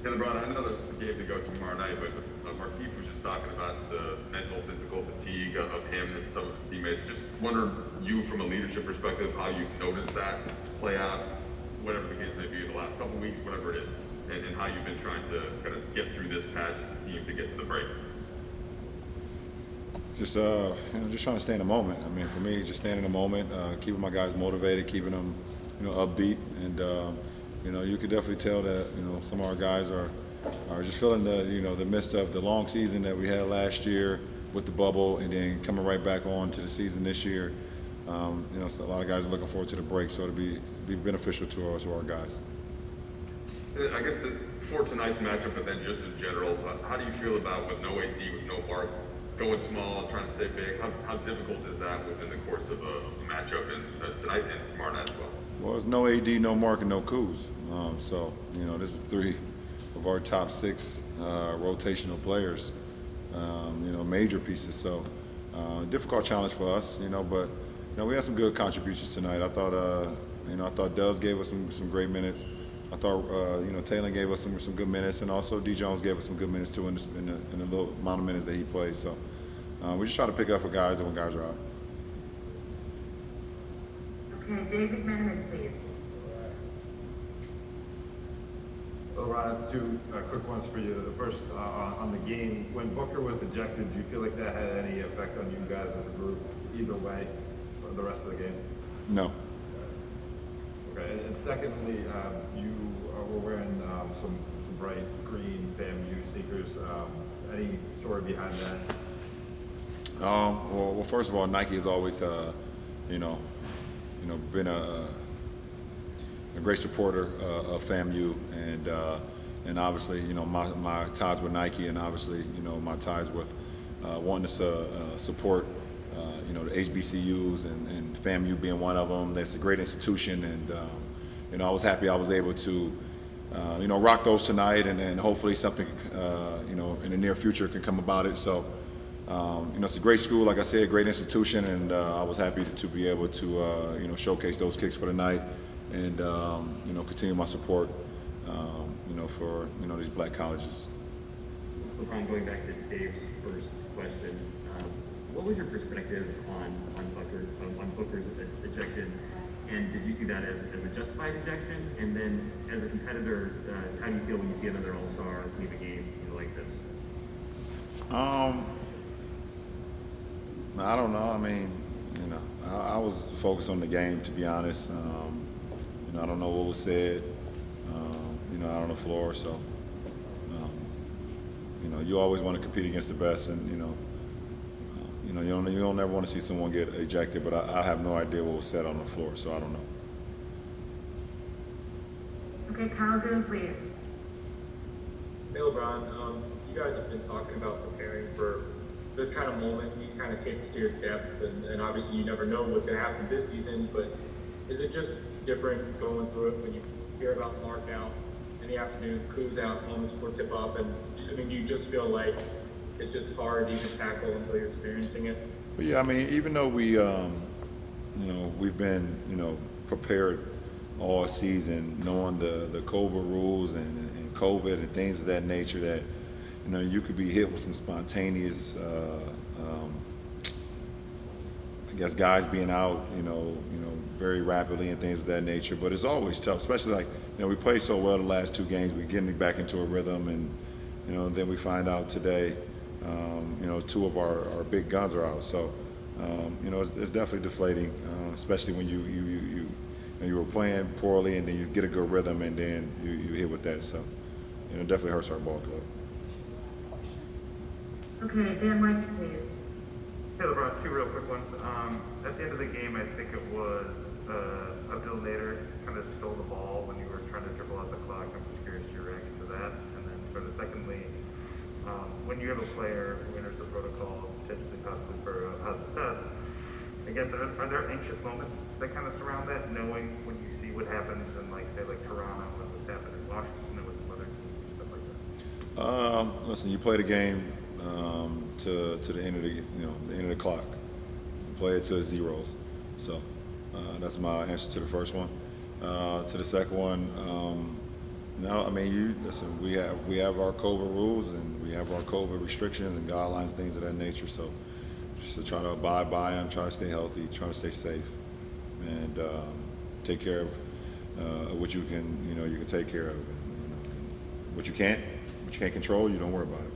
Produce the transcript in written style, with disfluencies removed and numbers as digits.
Hey, LeBron, I know there's a game to go tomorrow night, but Markeith was just talking about the mental, physical fatigue of him and some of his teammates. Just wondering, you from a leadership perspective, how you've noticed that play out, whatever the case may be, in the last couple of weeks, whatever it is, and how you've been trying to kind of get through this patch as a team to get to the break. Just just trying to stay in the moment. I mean, for me, just staying in the moment, keeping my guys motivated, keeping them, upbeat, and you could definitely tell that some of our guys are just feeling the midst of the long season that we had last year with the bubble, and then coming right back on to the season this year. So a lot of guys are looking forward to the break, so it'll be beneficial to our guys. I guess for tonight's matchup, but then just in general, how do you feel about with no AD, with no Mark, going small and trying to stay big? How difficult is that within the course of a matchup tonight and tomorrow night as well? Well, it's no AD, no Mark, and no Kuz. So this is 3 of our top 6 rotational players. Major pieces. So difficult challenge for us. But we had some good contributions tonight. I thought Duz gave us some great minutes. I thought Taylor gave us some good minutes, and also D. Jones gave us some good minutes too in the little amount of minutes that he played. So we just try to pick up for guys when guys are out. Okay, David McMahon, please. Well, Ron, I have 2 quick ones for you. The first, on the game, when Booker was ejected, do you feel like that had any effect on you guys as a group, either way, for the rest of the game? No. Okay, and secondly, you were wearing some bright green FAMU sneakers. Any story behind that? Well, first of all, Nike has always, been a great supporter of FAMU, and obviously, my ties with Nike, and obviously, my ties with wanting to support, the HBCUs and FAMU being one of them. That's a great institution, and I was happy I was able to, rock those tonight, and hopefully something, in the near future can come about it. So. It's a great school, like I said, great institution, and I was happy to be able to, showcase those kicks for the night, and continue my support, for these black colleges. LeBron, going back to Dave's first question, what was your perspective on Booker's ejection, and did you see that as a justified ejection? And then, as a competitor, how do you feel when you see another All-Star leave a game like this? I don't know. I mean, I was focused on the game, to be honest. I don't know what was said, out on the floor. So, you always want to compete against the best, and you don't ever want to see someone get ejected. But I have no idea what was said on the floor, so I don't know. Okay, Kyle Goon, please. Hey, LeBron, you guys have been talking about preparing for this kind of moment, these kind of hits to your depth, and obviously you never know what's going to happen this season, but is it just different going through it when you hear about Mark out in the afternoon, Kuz out, moments before tip-off, and do you just feel like it's just hard to even tackle until you're experiencing it? But yeah, I mean, even though we've been, prepared all season, knowing the COVID rules and COVID and things of that nature, that you could be hit with some spontaneous, I guess, guys being out, very rapidly and things of that nature. But it's always tough, especially like, we played so well the last 2 games. We're getting back into a rhythm, and then we find out today, 2 of our big guns are out. So, it's definitely deflating, especially when you were playing poorly and then you get a good rhythm and then you hit with that. So, it definitely hurts our ball club. Okay, Dan White, please. Hey, LeBron, 2 real quick ones. At the end of the game, I think it was Abdul Nader kind of stole the ball when you were trying to dribble out the clock. I'm just curious your reaction to that. And then sort of secondly, when you have a player who enters the protocol, potentially possibly for a positive test, I guess, are there anxious moments that kind of surround that, knowing when you see what happens in, say, Toronto, and what's happened in Washington, and with some other teams and stuff like that? Listen, you play the game to the end of the end of the clock. You play it to zeros. So that's my answer to the first one. To the second one, No, I mean, you listen. We have our COVID rules and we have our COVID restrictions and guidelines, things of that nature. So, just to try to abide by them, try to stay healthy, try to stay safe, and take care of what you can take care of. And, what you can't control, you don't worry about it.